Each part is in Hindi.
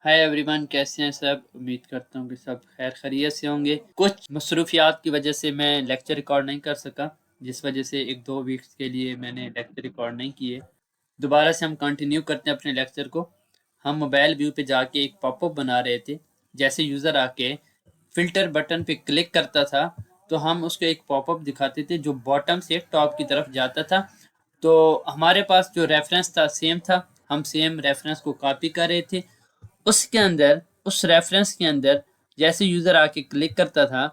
हाय एवरीवन, कैसे हैं सब। उम्मीद करता हूँ कि सब खैर खैरियत से होंगे। कुछ मसरूफियात की वजह से मैं लेक्चर रिकॉर्ड नहीं कर सका, जिस वजह से एक दो वीक्स के लिए मैंने लेक्चर रिकॉर्ड नहीं किए। दोबारा से हम कंटिन्यू करते हैं अपने लेक्चर को। हम मोबाइल व्यू पे जाके एक पॉपअप बना रहे थे। जैसे यूज़र आके फ़िल्टर बटन पे क्लिक करता था तो हम उसको एक पॉपअप दिखाते थे जो बॉटम से टॉप की तरफ जाता था। तो हमारे पास जो रेफरेंस था सेम था, हम सेम रेफरेंस को कॉपी कर रहे थे। उसके अंदर, उस रेफरेंस के अंदर जैसे यूज़र आके क्लिक करता था,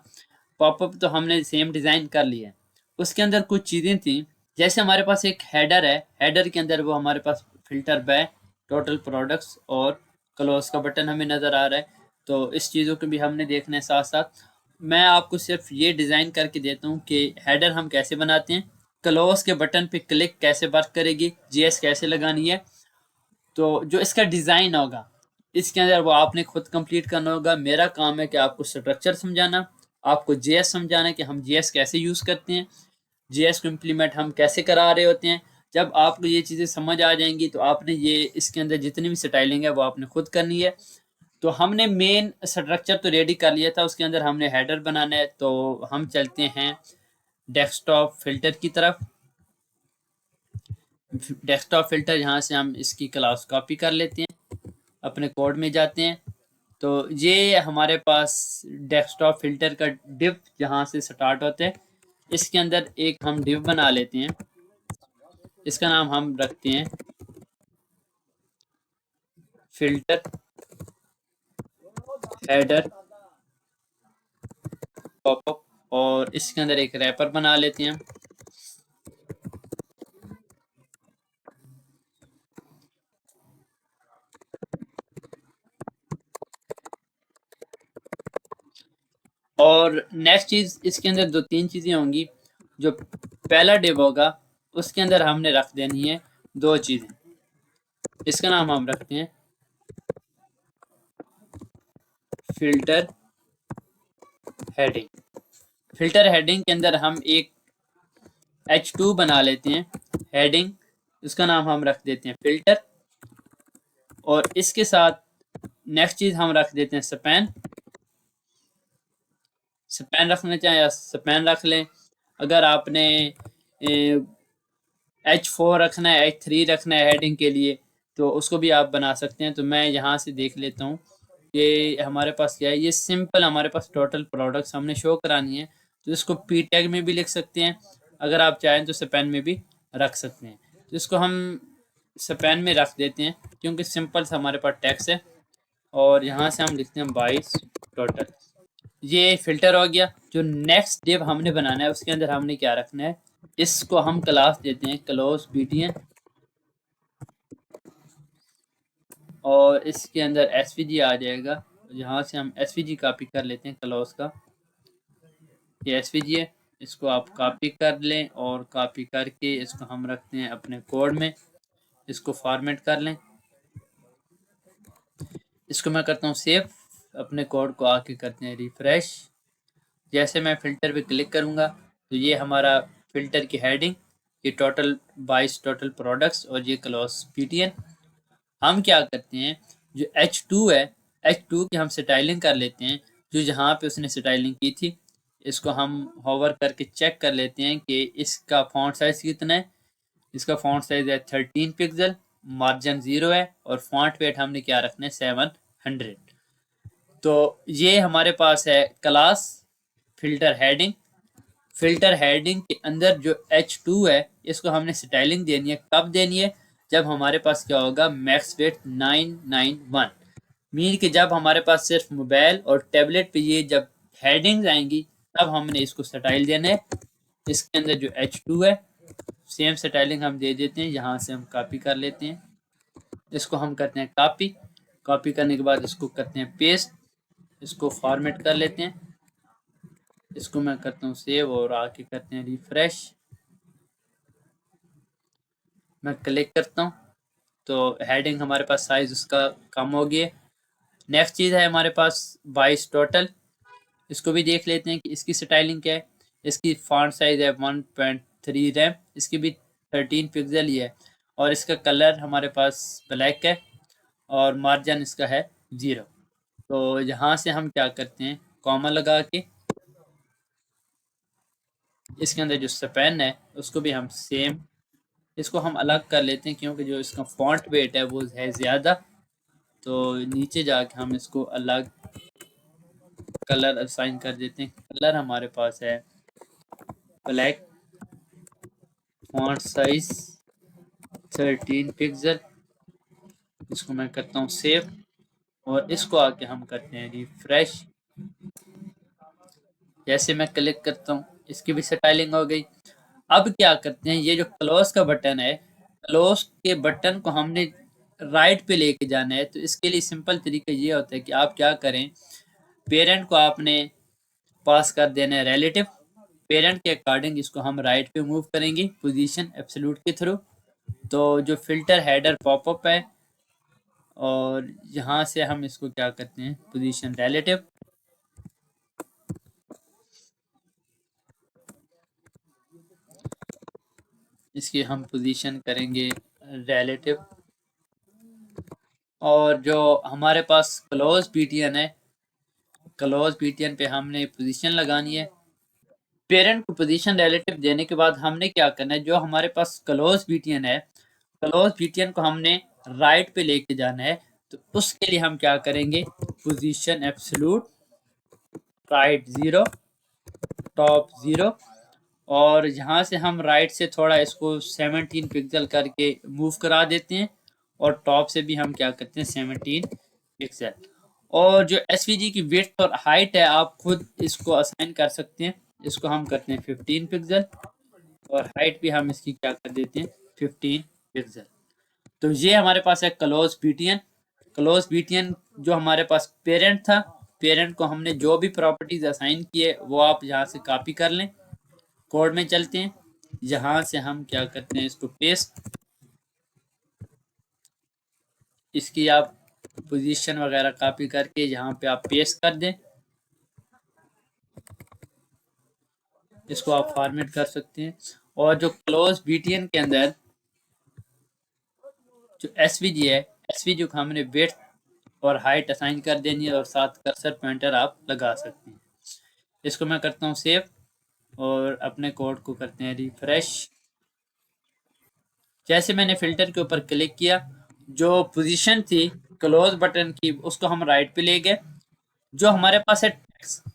पॉपअप तो हमने सेम डिज़ाइन कर लिया है। उसके अंदर कुछ चीज़ें थी, जैसे हमारे पास एक हेडर है, हेडर के अंदर वो हमारे पास फ़िल्टर बाय, टोटल प्रोडक्ट्स और क्लोज़ का बटन हमें नज़र आ रहा है। तो इस चीज़ों को भी हमने देखना है साथ-साथ। मैं आपको सिर्फ ये डिज़ाइन करके देता हूँ कि हेडर हम कैसे बनाते हैं, क्लोज़ के बटन पे क्लिक कैसे वर्क करेगी, जीएस कैसे लगानी है। तो जो इसका डिज़ाइन होगा, इसके अंदर वो आपने खुद कंप्लीट करना होगा। मेरा काम है कि आपको स्ट्रक्चर समझाना, आपको जेएस समझाना कि हम जेएस कैसे यूज़ करते हैं, जेएस को इम्प्लीमेंट हम कैसे करा रहे होते हैं। जब आपको ये चीज़ें समझ आ जाएंगी तो आपने ये इसके अंदर जितनी भी स्टाइलिंग है वो आपने खुद करनी है। तो हमने मेन स्ट्रक्चर तो रेडी कर लिया था, उसके अंदर हमने हेडर बनाना है। तो हम चलते हैं डेस्कटॉप फिल्टर की तरफ। डेस्कटॉप फिल्टर यहाँ से हम इसकी क्लास कॉपी कर लेते हैं, अपने कोड में जाते हैं। तो ये हमारे पास डेस्कटॉप फिल्टर का डिव जहाँ से स्टार्ट होते हैं, इसके अंदर एक हम डिव बना लेते हैं। इसका नाम हम रखते हैं फिल्टर हेडर पॉपअप, और इसके अंदर एक रैपर बना लेते हैं। और नेक्स्ट चीज़, इसके अंदर दो तीन चीज़ें होंगी। जो पहला डिव होगा उसके अंदर हमने रख देनी है दो चीज़ें। इसका नाम हम रखते हैं फिल्टर हेडिंग। फिल्टर हेडिंग के अंदर हम एक H2 बना लेते हैं हेडिंग, उसका नाम हम रख देते हैं फिल्टर। और इसके साथ नेक्स्ट चीज़ हम रख देते हैं स्पैन। स्पैन रखना चाहें या स्पैन रख लें। अगर आपने H4 रखना है, H3 रखना है हेडिंग के लिए, तो उसको भी आप बना सकते हैं। तो मैं यहाँ से देख लेता हूँ कि हमारे पास क्या है। ये सिंपल हमारे पास टोटल प्रोडक्ट्स हमने शो करानी है, तो इसको पी टैग में भी लिख सकते हैं, अगर आप चाहें तो स्पैन में भी रख सकते हैं। तो इसको हम स्पैन में रख देते हैं क्योंकि सिंपल सा हमारे पास टैक्स है। और यहाँ से हम लिखते हैं 22 टोटल। ये फिल्टर हो गया। जो नेक्स्ट डिव हमने बनाना है उसके अंदर हमने क्या रखना है, इसको हम क्लास देते हैं क्लोज बीटीएन, और इसके अंदर एसवीजी आ जाएगा। यहाँ से हम एसवीजी कॉपी कर लेते हैं क्लोज का। ये एसवीजी है, इसको आप कॉपी कर लें और कॉपी करके इसको हम रखते हैं अपने कोड में। इसको फॉर्मेट कर लें। इसको मैं करता हूँ सेव, अपने कोड को आके करते हैं रिफ्रेश। जैसे मैं फ़िल्टर पे क्लिक करूँगा तो ये हमारा फ़िल्टर की हेडिंग, ये टोटल 22 टोटल प्रोडक्ट्स और ये क्लोज पीटीएन। हम क्या करते हैं, जो H2 है, H2 की हम स्टाइलिंग कर लेते हैं। जो जहाँ पे उसने स्टाइलिंग की थी, इसको हम होवर करके चेक कर लेते हैं कि इसका फॉन्ट साइज़ कितना है। इसका फॉन्ट साइज़ है 13 पिक्सल, मार्जिन 0 है, और फॉन्ट वेट हमने क्या रखना है 700। तो ये हमारे पास है class filter heading. Filter heading के अंदर जो H2 है, इसको हमने स्टाइलिंग देनी है। कब देनी है, जब हमारे पास क्या होगा मैक्स वेट 991, मीन कि जब हमारे पास सिर्फ मोबाइल और टैबलेट पे ये जब हेडिंग्स आएंगी तब हमने इसको स्टाइल देना है। इसके अंदर जो H2 है, सेम स्टाइलिंग हम दे देते हैं। यहाँ से हम कॉपी कर लेते हैं, इसको हम करते हैं कॉपी। कॉपी करने के बाद इसको करते हैं पेस्ट, इसको फॉर्मेट कर लेते हैं। इसको मैं करता हूँ सेव और आके करते हैं रिफ्रेश। मैं क्लिक करता हूँ तो हेडिंग हमारे पास साइज उसका कम हो गया। नेक्स्ट चीज़ है हमारे पास 22 टोटल। इसको भी देख लेते हैं कि इसकी स्टाइलिंग क्या है। इसकी फॉन्ट साइज है 1.3 रैम, इसकी भी 13 पिक्सल ही है, और इसका कलर हमारे पास ब्लैक है, और मार्जिन इसका है 0। तो यहाँ से हम क्या करते हैं, कॉमा लगा के इसके अंदर जो स्पैन है उसको भी हम सेम, इसको हम अलग कर लेते हैं क्योंकि जो इसका फॉन्ट वेट है वो है ज़्यादा। तो नीचे जाके हम इसको अलग कलर असाइन कर देते हैं। कलर हमारे पास है ब्लैक, फॉन्ट साइज 13 पिक्सल। इसको मैं करता हूँ सेव और इसको आके हम करते हैं रिफ्रेश। जैसे मैं क्लिक करता हूँ इसकी भी स्टाइलिंग हो गई। अब क्या करते हैं, ये जो क्लोज का बटन है, क्लोज के बटन को हमने राइट पे लेके जाना है। तो इसके लिए सिंपल तरीका ये होता है कि आप क्या करें, पेरेंट को आपने पास कर देना है रिलेटिव, पेरेंट के अकॉर्डिंग इसको हम राइट पे मूव करेंगे पोजीशन एब्सोल्यूट के थ्रू। तो जो फिल्टर हेडर पॉपअप है और यहाँ से हम इसको क्या करते हैं पोजीशन रिलेटिव, इसकी हम पोजीशन करेंगे रिलेटिव। और जो हमारे पास क्लोज बीटीएन है, क्लोज बीटीएन पे हमने पोजीशन लगानी है। पेरेंट को पोजीशन रिलेटिव देने के बाद हमने क्या करना है, जो हमारे पास क्लोज बीटीएन है, क्लोज बीटीएन को हमने राइट पे लेके जाना है। तो उसके लिए हम क्या करेंगे, पोजीशन एब्सोल्यूट राइट 0, टॉप 0। और यहाँ से हम राइट से थोड़ा इसको 17 पिक्सल करके मूव करा देते हैं और टॉप से भी हम क्या करते हैं 17 पिक्सल। और जो एसवीजी की विड्थ और हाइट है आप खुद इसको असाइन कर सकते हैं। इसको हम करते हैं 15 पिक्सल और हाइट भी हम इसकी क्या कर देते हैं 15 पिक्सल। तो ये हमारे पास है क्लोज बीटीएन। क्लोज बीटीएन जो हमारे पास पेरेंट था, पेरेंट को हमने जो भी प्रॉपर्टीज असाइन किए वो आप यहाँ से कॉपी कर लें। कोड में चलते हैं, यहाँ से हम क्या करते हैं इसको पेस्ट, इसकी आप पोजीशन वगैरह कॉपी करके यहाँ पे आप पेस्ट कर दें। इसको आप फॉर्मेट कर सकते हैं। और जो क्लोज बीटीएन के अंदर जो एसवीजी है, एसवीजी को हमने वेट और हाइट असाइन कर देनी है और साथ कर्सर पॉइंटर आप लगा सकते हैं। इसको मैं करता हूँ सेव और अपने कोड को करते हैं रिफ्रेश। जैसे मैंने फिल्टर के ऊपर क्लिक किया, जो पोजीशन थी क्लोज बटन की उसको हम राइट पे ले गए। जो हमारे पास है टेक्स्ट,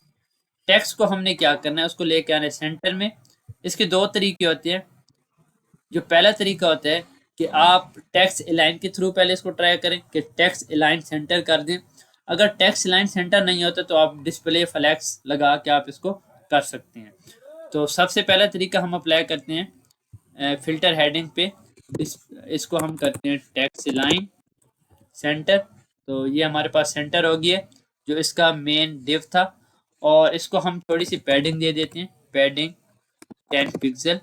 टेक्स्ट को हमने क्या करना है उसको लेके आना है सेंटर में। इसके दो तरीके होते हैं। जो पहला तरीका होता है कि आप टेक्स्ट अलाइन के थ्रू पहले इसको ट्राई करें कि टेक्स्ट अलाइन सेंटर कर दें। अगर टेक्स्ट अलाइन सेंटर नहीं होता तो आप डिस्प्ले फ्लैक्स लगा के आप इसको कर सकते हैं। तो सबसे पहला तरीका हम अप्लाई करते हैं फिल्टर हेडिंग पे, इसको हम करते हैं टेक्स्ट अलाइन सेंटर। तो ये हमारे पास सेंटर हो गया जो इसका मेन डिव था। और इसको हम थोड़ी सी पैडिंग दे देते हैं, पैडिंग 10 पिक्सल।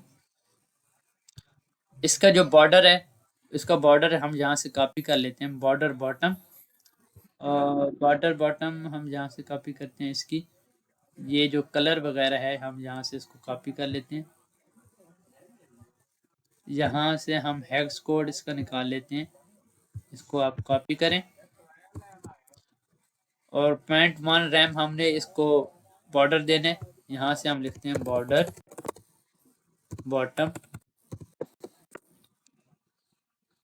इसका जो बॉर्डर है, इसका बॉर्डर हम यहाँ से कॉपी कर लेते हैं, बॉर्डर बॉटम। और बॉर्डर बॉटम हम यहाँ से कॉपी करते हैं इसकी, ये जो कलर वगैरह है हम यहाँ से इसको कॉपी कर लेते हैं। यहाँ से हम हेक्स कोड इसका निकाल लेते हैं, इसको आप कॉपी करें। और 0.1 रैम हमने इसको बॉर्डर देने, यहाँ से हम लिखते हैं बॉर्डर बॉटम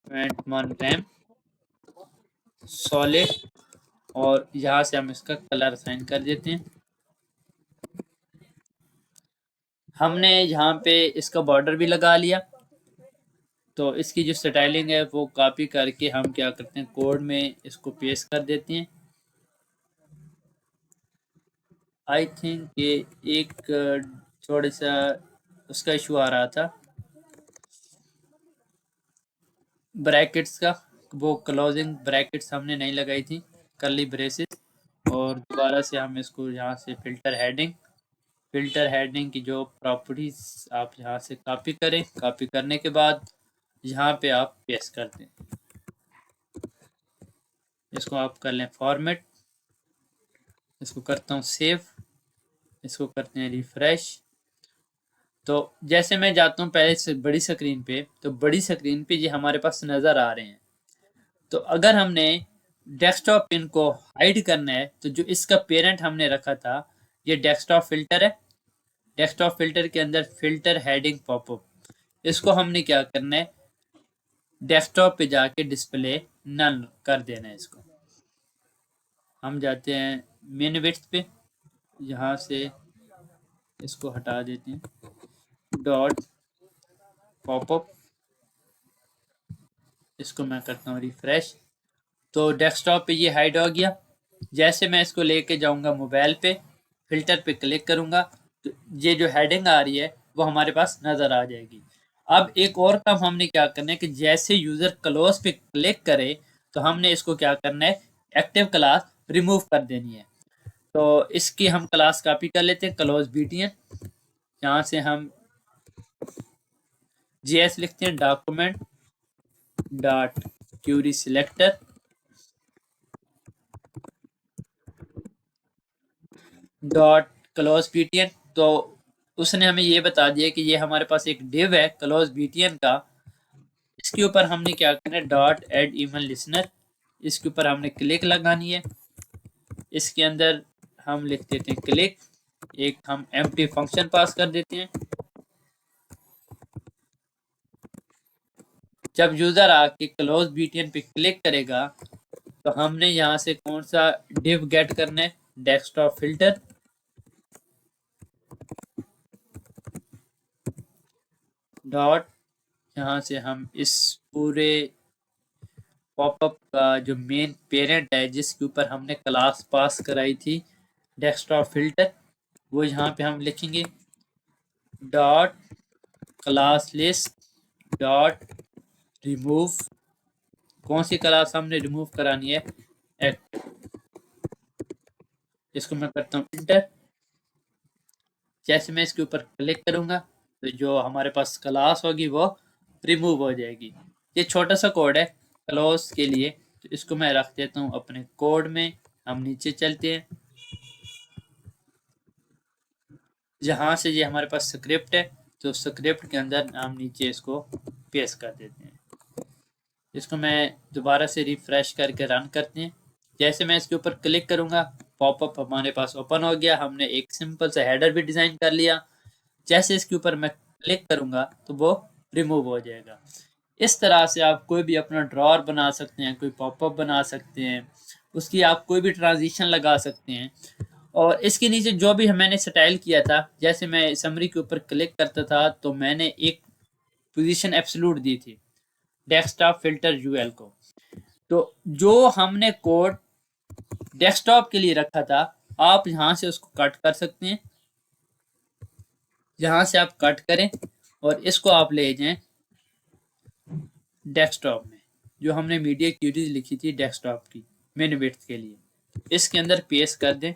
0.1 रैम सॉलिड। और यहाँ से हम इसका कलर असाइन कर देते हैं। हमने यहाँ पे इसका बॉर्डर भी लगा लिया। तो इसकी जो स्टाइलिंग है वो कॉपी करके हम क्या करते हैं कोड में इसको पेस्ट कर देते हैं। आई थिंक ये एक थोड़ा सा उसका इशू आ रहा था ब्रैकेट्स का, वो क्लोजिंग ब्रैकेट्स हमने नहीं लगाई थी, कर्ली ब्रेसेस। और दोबारा से हम इसको यहाँ से फिल्टर हेडिंग, फिल्टर हेडिंग की जो प्रॉपर्टीज आप यहाँ से कॉपी करें, कॉपी करने के बाद यहाँ पे आप पेस्ट कर दें। इसको आप कर लें फॉर्मेट, इसको करता हूँ सेव, इसको करते हैं रिफ्रेश। तो जैसे मैं जाता हूँ पहले से बड़ी स्क्रीन पे, तो बड़ी स्क्रीन पे ये हमारे पास नज़र आ रहे हैं। तो अगर हमने डेस्कटॉप पिन को हाइड करना है तो जो इसका पेरेंट हमने रखा था ये डेस्कटॉप फिल्टर है। डेस्कटॉप फिल्टर के अंदर फिल्टर हेडिंग पॉपअप, इसको हमने क्या करना है, डेस्कटॉप पे जाके डिस्प्ले नन कर देना है। इसको हम जाते हैं मेन विड्थ पे, यहाँ से इसको हटा देते हैं, डॉट पॉपअप, इसको मैं करता हूँ रिफ्रेश, तो डेस्कटॉप पे ये हाइड हो गया। जैसे मैं इसको लेके जाऊंगा मोबाइल पे, फिल्टर पे क्लिक करूंगा तो ये जो हेडिंग आ रही है वो हमारे पास नज़र आ जाएगी। अब एक और काम हमने क्या करना है कि जैसे यूज़र क्लोज पे क्लिक करे तो हमने इसको क्या करना है, एक्टिव क्लास रिमूव कर देनी है। तो इसकी हम क्लास कॉपी कर लेते हैं, क्लोज बीटीएन, यहाँ से हम जीएस लिखते हैं, document dot Curie selector dot close BTN. तो उसने हमें ये बता दिया कि ये हमारे पास एक डिव है क्लोज बीटीएन का, इसके ऊपर हमने क्या करना है, डॉट एड ईमेल लिसनर, इसके ऊपर हमने क्लिक लगानी है। इसके अंदर हम लिख देते हैं क्लिक, एक हम एम्प्टी फंक्शन पास कर देते हैं। जब यूजर आके क्लोज बीटीएन पे क्लिक करेगा तो हमने यहाँ से कौन सा डिव गेट करना है, डेस्कटॉप फिल्टर, डॉट, यहाँ से हम इस पूरे पॉपअप का जो मेन पेरेंट है जिसके ऊपर हमने क्लास पास कराई थी डेस्कटॉप फिल्टर, वो यहाँ पे हम लिखेंगे dot class list dot remove, कौन सी क्लास हमने रिमूव करानी है, एक्ट, इसको मैं करता हूँ इंटर। जैसे मैं इसके ऊपर क्लिक करूंगा तो जो हमारे पास क्लास होगी वो रिमूव हो जाएगी। ये छोटा सा कोड है क्लोज के लिए, तो इसको मैं रख देता हूँ अपने कोड में। हम नीचे चलते हैं, जहाँ से ये हमारे पास स्क्रिप्ट है तो स्क्रिप्ट के अंदर हम नीचे इसको पेस्ट कर देते हैं। इसको मैं दोबारा से रिफ्रेश करके रन करते हैं। जैसे मैं इसके ऊपर क्लिक करूंगा पॉपअप हमारे पास ओपन हो गया, हमने एक सिंपल सा हेडर भी डिज़ाइन कर लिया। जैसे इसके ऊपर मैं क्लिक करूंगा तो वो रिमूव हो जाएगा। इस तरह से आप कोई भी अपना ड्रॉअर बना सकते हैं, कोई पॉपअप बना सकते हैं, उसकी आप कोई भी ट्रांजिशन लगा सकते हैं। और इसके नीचे जो भी मैंने स्टाइल किया था, जैसे मैं समरी के ऊपर क्लिक करता था तो मैंने एक पोजीशन एब्सोल्यूट दी थी डेस्कटॉप फिल्टर यूएल को। तो जो हमने कोड डेस्कटॉप के लिए रखा था आप यहाँ से उसको कट कर सकते हैं, यहाँ से आप कट करें और इसको आप ले जाएं डेस्कटॉप में, जो हमने मीडिया क्यूरीज लिखी थी डेस्कटॉप की मेन विड्थ के लिए, इसके अंदर पेस्ट कर दें।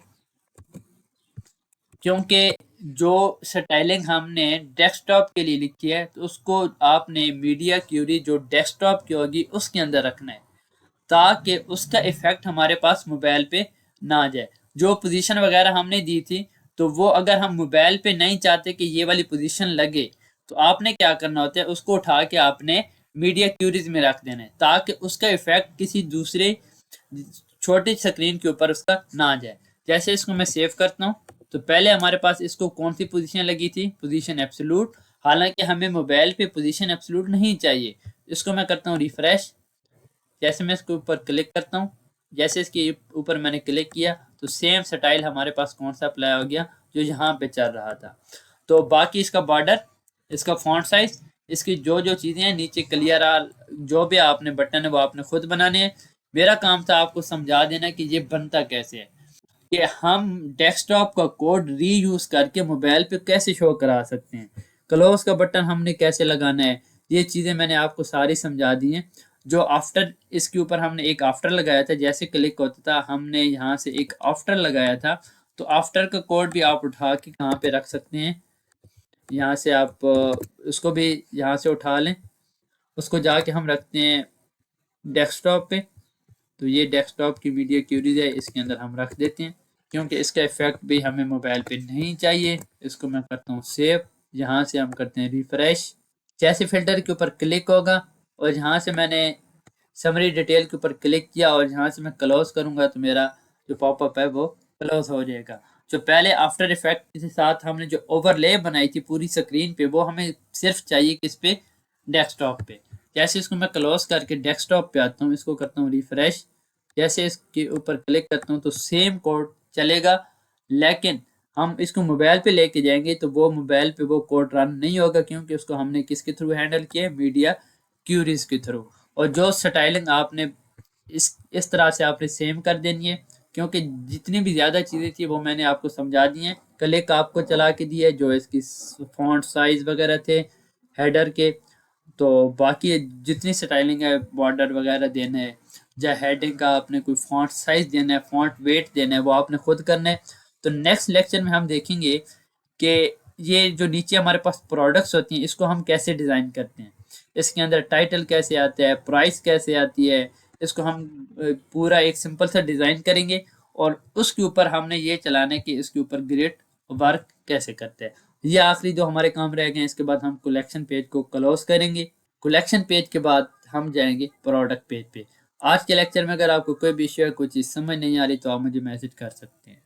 क्योंकि जो स्टाइलिंग हमने डेस्कटॉप के लिए लिखी है तो उसको आपने मीडिया क्यूरी जो डेस्कटॉप की होगी उसके अंदर रखना है, ताकि उसका इफेक्ट हमारे पास मोबाइल पे ना आ जाए। जो पोजीशन वगैरह हमने दी थी तो वो अगर हम मोबाइल पे नहीं चाहते कि ये वाली पोजीशन लगे तो आपने क्या करना होता है, उसको उठा के आपने मीडिया क्यूरीज में रख देना है, ताकि उसका इफेक्ट किसी दूसरे छोटी स्क्रीन के ऊपर उसका ना आ जाए। जैसे इसको मैं सेव करता हूँ तो पहले हमारे पास इसको कौन सी पोजीशन लगी थी, पोजीशन एब्सोल्यूट, हालांकि हमें मोबाइल पे पोजीशन एब्सोल्यूट नहीं चाहिए। इसको मैं करता हूँ रिफ्रेश। जैसे मैं इसके ऊपर क्लिक करता हूँ, जैसे इसके ऊपर मैंने क्लिक किया तो सेम स्टाइल हमारे पास कौन सा अप्लाई हो गया जो यहाँ पे चल रहा था। तो बाकी इसका बॉर्डर, इसका फॉन्ट साइज, इसकी जो जो चीज़ें हैं नीचे क्लियर आल, जो भी आपने बटन है वो आपने खुद बनाने हैं। मेरा काम था आपको समझा देना कि ये बनता कैसे है, कि हम डेस्कटॉप का कोड रीयूज करके मोबाइल पे कैसे शो करा सकते हैं, क्लोज का बटन हमने कैसे लगाना है, ये चीज़ें मैंने आपको सारी समझा दी हैं। जो आफ्टर, इसके ऊपर हमने एक आफ्टर लगाया था, जैसे क्लिक होता था हमने यहाँ से एक आफ्टर लगाया था, तो आफ्टर का कोड भी आप उठा के कहाँ पे रख सकते हैं, यहाँ से आप उसको भी यहाँ से उठा लें, उसको जाके हम रखते हैं डेस्कटॉप पे। तो ये डेस्कटॉप की वीडियो क्यूरीज है, इसके अंदर हम रख देते हैं, क्योंकि इसका इफेक्ट भी हमें मोबाइल पे नहीं चाहिए। इसको मैं करता हूँ सेव, यहाँ से हम करते हैं रिफ्रेश। जैसे फिल्टर के ऊपर क्लिक होगा और यहाँ से मैंने समरी डिटेल के ऊपर क्लिक किया और यहाँ से मैं क्लोज करूंगा तो मेरा जो पॉपअप है वो क्लोज हो जाएगा। जो पहले आफ्टर इफेक्ट के साथ हमने जो ओवरले बनाई थी पूरी स्क्रीन पे, वो हमें सिर्फ चाहिए किस पे, डेस्कटॉप पे। जैसे इसको मैं क्लोज करके डेस्कटॉप पे आता हूँ, इसको करता हूँ रिफ्रेश, जैसे इसके ऊपर क्लिक करता हूँ तो सेम कोड चलेगा, लेकिन हम इसको मोबाइल पे लेके जाएंगे तो वो मोबाइल पे वो कोड रन नहीं होगा, क्योंकि उसको हमने किसके थ्रू हैंडल किया है, मीडिया क्यूरीज के थ्रू। और जो स्टाइलिंग आपने इस तरह से आपने सेम कर देनी है, क्योंकि जितनी भी ज़्यादा चीज़ें थी वो मैंने आपको समझा दी हैं। क्लिक आपको चला के दिया है, जो इसकी फॉन्ट साइज वगैरह थे हेडर के। तो बाकी जितनी स्टाइलिंग है, बॉर्डर वगैरह देना है, या हेडिंग का आपने कोई फॉन्ट साइज देना है, फॉन्ट वेट देना है, वो आपने खुद करना है। तो नेक्स्ट लेक्चर में हम देखेंगे कि ये जो नीचे हमारे पास प्रोडक्ट्स होती हैं इसको हम कैसे डिज़ाइन करते हैं, इसके अंदर टाइटल कैसे आता है, प्राइस कैसे आती है, इसको हम पूरा एक सिंपल सा डिज़ाइन करेंगे और उसके ऊपर हमने ये चलाना है कि इसके ऊपर ग्रेड वर्क कैसे करते हैं। ये आखिरी जो हमारे काम रह गए हैं। इसके बाद हम कलेक्शन पेज को क्लोज करेंगे। कलेक्शन पेज के बाद हम जाएंगे प्रोडक्ट पेज पे। आज के लेक्चर में अगर आपको कोई भी इश्यू है, कोई चीज़ समझ नहीं आ रही, तो आप मुझे मैसेज कर सकते हैं।